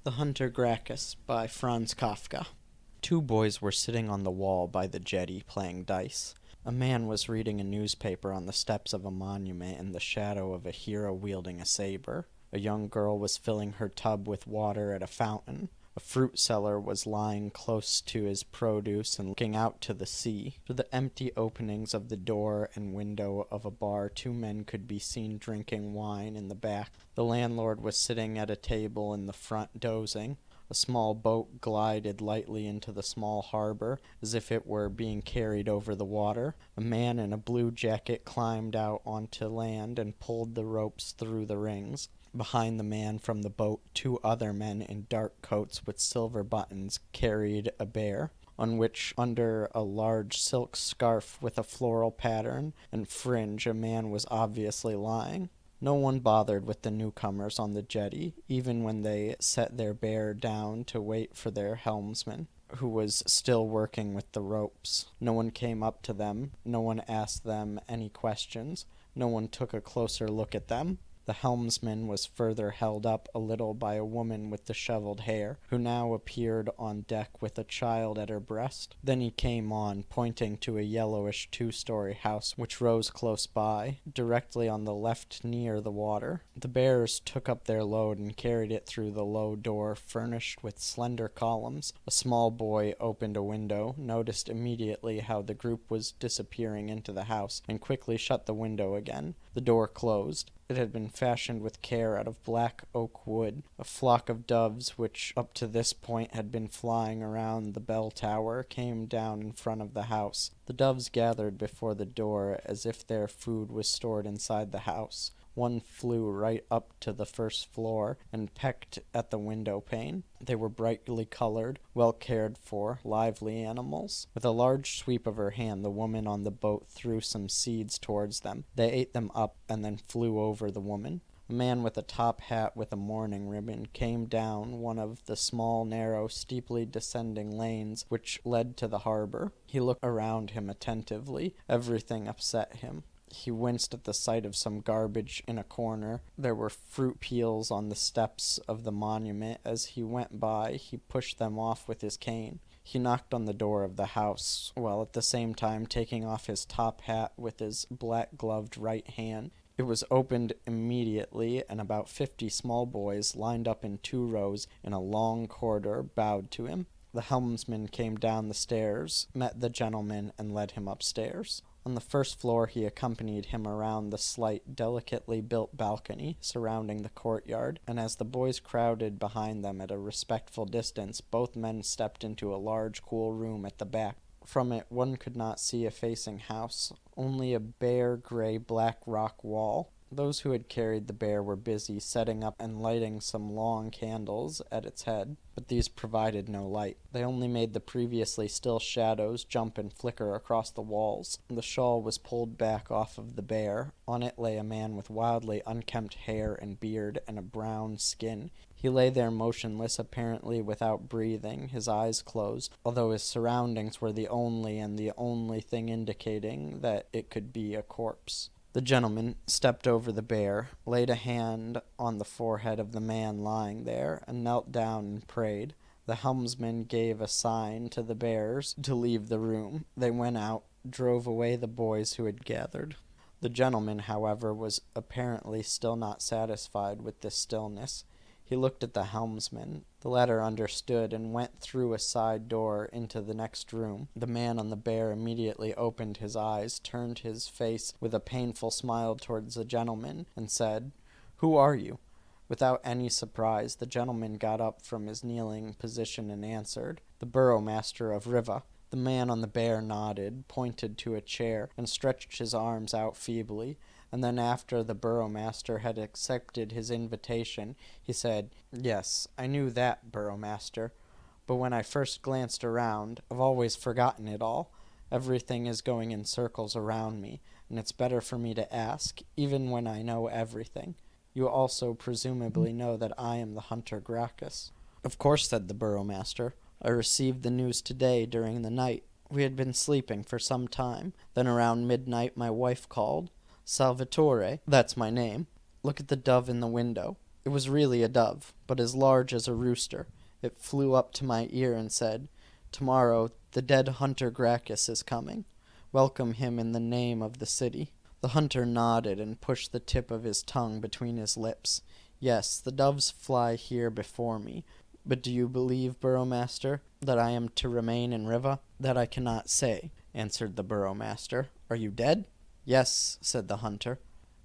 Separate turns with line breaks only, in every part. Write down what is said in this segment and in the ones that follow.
The Hunter Gracchus by Franz Kafka. Two boys were sitting on the wall by the jetty playing dice. A man was reading a newspaper on the steps of a monument in the shadow of a hero wielding a saber. A young girl was filling her tub with water at a fountain. A fruit seller was lying close to his produce and looking out to the sea. Through the empty openings of the door and window of a bar, two men could be seen drinking wine in the back. The landlord was sitting at a table in the front dozing. A small boat glided lightly into the small harbor, as if it were being carried over the water. A man in a blue jacket climbed out onto land and pulled the ropes through the rings. Behind the man from the boat, two other men in dark coats with silver buttons carried a bear, on which, under a large silk scarf with a floral pattern and fringe, a man was obviously lying. No one bothered with the newcomers on the jetty, even when they set their bear down to wait for their helmsman, who was still working with the ropes. No one came up to them. No one asked them any questions. No one took a closer look at them. The helmsman was further held up a little by a woman with disheveled hair, who now appeared on deck with a child at her breast. Then he came on, pointing to a yellowish two-story house which rose close by, directly on the left near the water. The bearers took up their load and carried it through the low door furnished with slender columns. A small boy opened a window, noticed immediately how the group was disappearing into the house, and quickly shut the window again. The door closed. It had been fashioned with care out of black oak wood. A flock of doves, which up to this point had been flying around the bell tower, came down in front of the house. The doves gathered before the door as if their food was stored inside the house. One flew right up to the first floor and pecked at the window pane. They were brightly colored, well cared for, lively animals. With a large sweep of her hand, the woman on the boat threw some seeds towards them. They ate them up and then flew over the woman. A man with a top hat with a mourning ribbon came down one of the small, narrow, steeply descending lanes which led to the harbor. He looked around him attentively. Everything upset him. He winced at the sight of some garbage in a corner. There were fruit peels on the steps of the monument. As he went by, he pushed them off with his cane. He knocked on the door of the house, while at the same time taking off his top hat with his black-gloved right hand. It was opened immediately, and about 50 small boys, lined up in 2 rows in a long corridor, bowed to him. The helmsman came down the stairs, met the gentleman, and led him upstairs. On the first floor he accompanied him around the slight, delicately built balcony surrounding the courtyard, and as the boys crowded behind them at a respectful distance, both men stepped into a large, cool room at the back. From it one could not see a facing house, only a bare, gray-black rock wall. Those who had carried the bear were busy setting up and lighting some long candles at its head, but these provided no light. They only made the previously still shadows jump and flicker across the walls. The shawl was pulled back off of the bear. On it lay a man with wildly unkempt hair and beard and a brown skin. He lay there motionless, apparently without breathing, his eyes closed, although his surroundings were the only thing indicating that it could be a corpse. The gentleman stepped over the bear, laid a hand on the forehead of the man lying there, and knelt down and prayed. The helmsman gave a sign to the bearers to leave the room. They went out, drove away the boys who had gathered. The gentleman, however, was apparently still not satisfied with this stillness. He looked at the helmsman. The latter understood and went through a side door into the next room. The man on the bear immediately opened his eyes, turned his face with a painful smile towards the gentleman, and said, "Who are you?" Without any surprise, the gentleman got up from his kneeling position and answered, "The burgomaster of Riva." The man on the bear nodded, pointed to a chair, and stretched his arms out feebly. And then after the burgomaster had accepted his invitation, he said, "Yes, I knew that, burgomaster. But when I first glanced around, I've always forgotten it all. Everything is going in circles around me, and it's better for me to ask, even when I know everything. You also presumably know that I am the Hunter Gracchus." "Of course," said the burgomaster. "I received the news today during the night. We had been sleeping for some time. Then around midnight my wife called. Salvatore, that's my name. Look at the dove in the window. It was really a dove, but as large as a rooster. It flew up to my ear and said, "Tomorrow the dead hunter Gracchus is coming. Welcome him in the name of the city." The hunter nodded and pushed the tip of his tongue between his lips. "Yes, the doves fly here before me. But do you believe, Burgomaster, that I am to remain in Riva?" "That I cannot say," answered the Burgomaster. "Are you dead?" "Yes," said the hunter.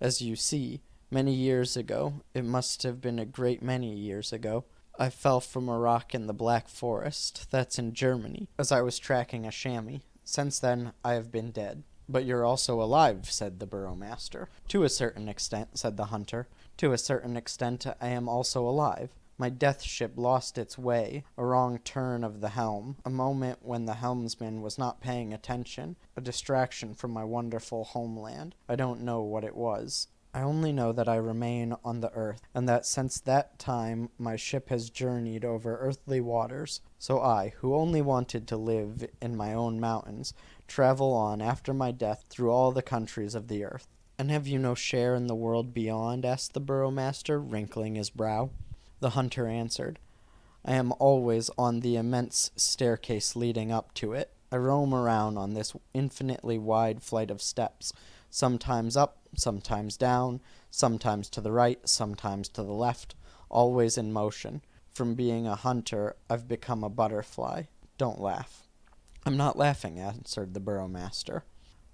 "As you see, many years ago, it must have been a great many years ago, I fell from a rock in the Black Forest, that's in Germany, as I was tracking a chamois. Since then, I have been dead." "But you're also alive," said the Burgomaster. "To a certain extent," said the hunter. "To a certain extent I am also alive. My death ship lost its way, a wrong turn of the helm, a moment when the helmsman was not paying attention, a distraction from my wonderful homeland. I don't know what it was. I only know that I remain on the earth, and that since that time my ship has journeyed over earthly waters. So I, who only wanted to live in my own mountains, travel on after my death through all the countries of the earth." "And have you no share in the world beyond?" asked the Burgomaster, wrinkling his brow. The hunter answered, "I am always on the immense staircase leading up to it. I roam around on this infinitely wide flight of steps, sometimes up, sometimes down, sometimes to the right, sometimes to the left, always in motion. From being a hunter, I've become a butterfly. Don't laugh." "I'm not laughing," answered the Burgomaster.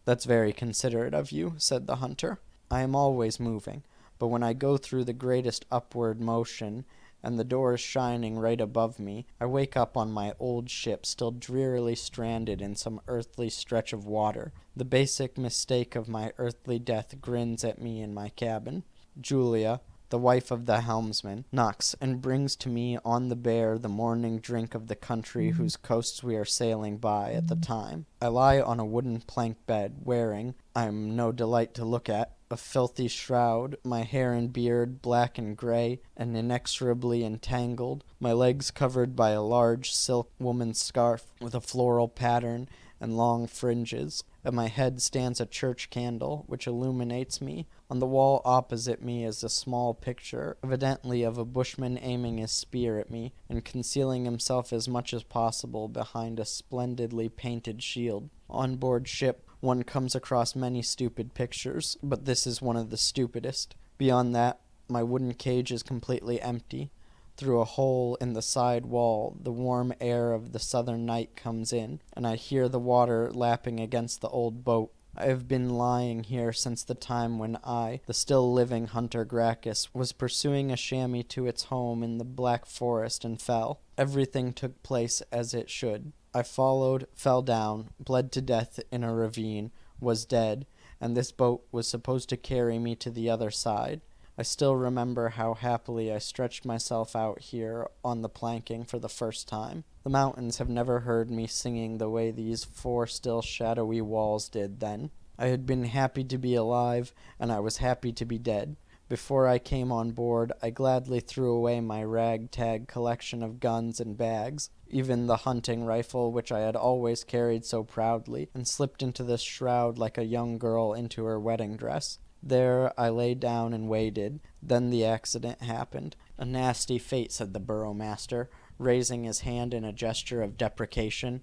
"That's very considerate of you," said the hunter. "I am always moving, but when I go through the greatest upward motion, and the door is shining right above me, I wake up on my old ship still drearily stranded in some earthly stretch of water. The basic mistake of my earthly death grins at me in my cabin. Julia, the wife of the helmsman, knocks and brings to me on the bear the morning drink of the country whose coasts we are sailing by at the time. I lie on a wooden plank bed, wearing, I'm no delight to look at, a filthy shroud, my hair and beard black and gray and inexorably entangled, my legs covered by a large silk woman's scarf with a floral pattern and long fringes. At my head stands a church candle, which illuminates me. On the wall opposite me is a small picture, evidently of a bushman aiming his spear at me, and concealing himself as much as possible behind a splendidly painted shield. On board ship, one comes across many stupid pictures, but this is one of the stupidest. Beyond that, my wooden cage is completely empty. Through a hole in the side wall, the warm air of the southern night comes in, and I hear the water lapping against the old boat. I have been lying here since the time when I, the still living hunter Gracchus, was pursuing a chamois to its home in the Black Forest and fell. Everything took place as it should. I followed, fell down, bled to death in a ravine, was dead, and this boat was supposed to carry me to the other side. I still remember how happily I stretched myself out here on the planking for the first time. The mountains have never heard me singing the way these four still shadowy walls did then. I had been happy to be alive, and I was happy to be dead. Before I came on board, I gladly threw away my ragtag collection of guns and bags, even the hunting rifle which I had always carried so proudly, and slipped into the shroud like a young girl into her wedding dress. There I lay down and waited. Then the accident happened. "A nasty fate," said the Burgomaster, raising his hand in a gesture of deprecation.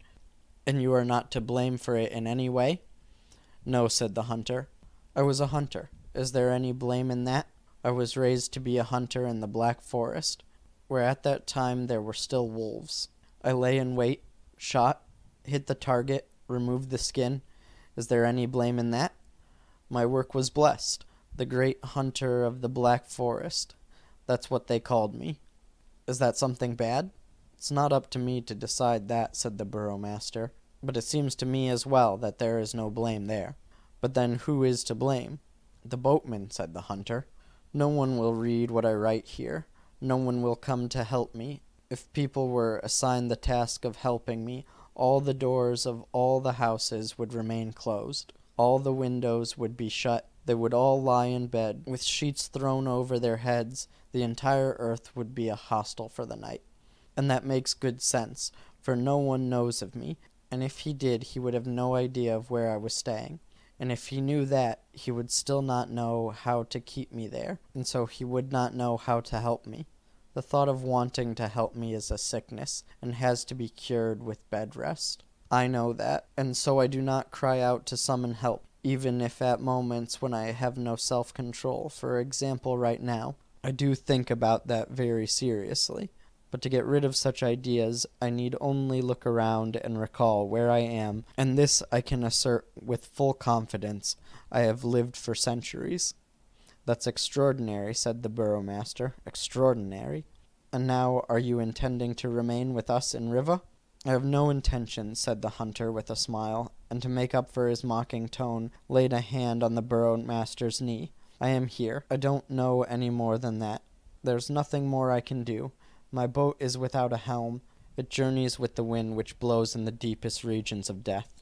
"And you are not to blame for it in any way?" "No," said the hunter. "I was a hunter. Is there any blame in that? I was raised to be a hunter in the Black Forest, where at that time there were still wolves. I lay in wait, shot, hit the target, removed the skin. Is there any blame in that? My work was blessed. The great hunter of the Black Forest. That's what they called me. Is that something bad?" "It's not up to me to decide that," said the Burgomaster. "But it seems to me as well that there is no blame there." "But then who is to blame?" "The boatman," said the hunter. "No one will read what I write here. No one will come to help me. If people were assigned the task of helping me, all the doors of all the houses would remain closed. All the windows would be shut. They would all lie in bed, with sheets thrown over their heads. The entire earth would be a hostel for the night. And that makes good sense, for no one knows of me, and if he did he would have no idea of where I was staying. And if he knew that, he would still not know how to keep me there, and so he would not know how to help me. The thought of wanting to help me is a sickness, and has to be cured with bed rest. I know that, and so I do not cry out to summon help, even if at moments when I have no self-control. For example, right now, I do think about that very seriously. But to get rid of such ideas, I need only look around and recall where I am, and this I can assert with full confidence. I have lived for centuries. That's extraordinary, said the burgomaster. Extraordinary. And now are you intending to remain with us in Riva? I have no intention, said the hunter with a smile, and to make up for his mocking tone, laid a hand on the burgomaster's knee. I am here. I don't know any more than that. There's nothing more I can do. My boat is without a helm. It journeys with the wind which blows in the deepest regions of death.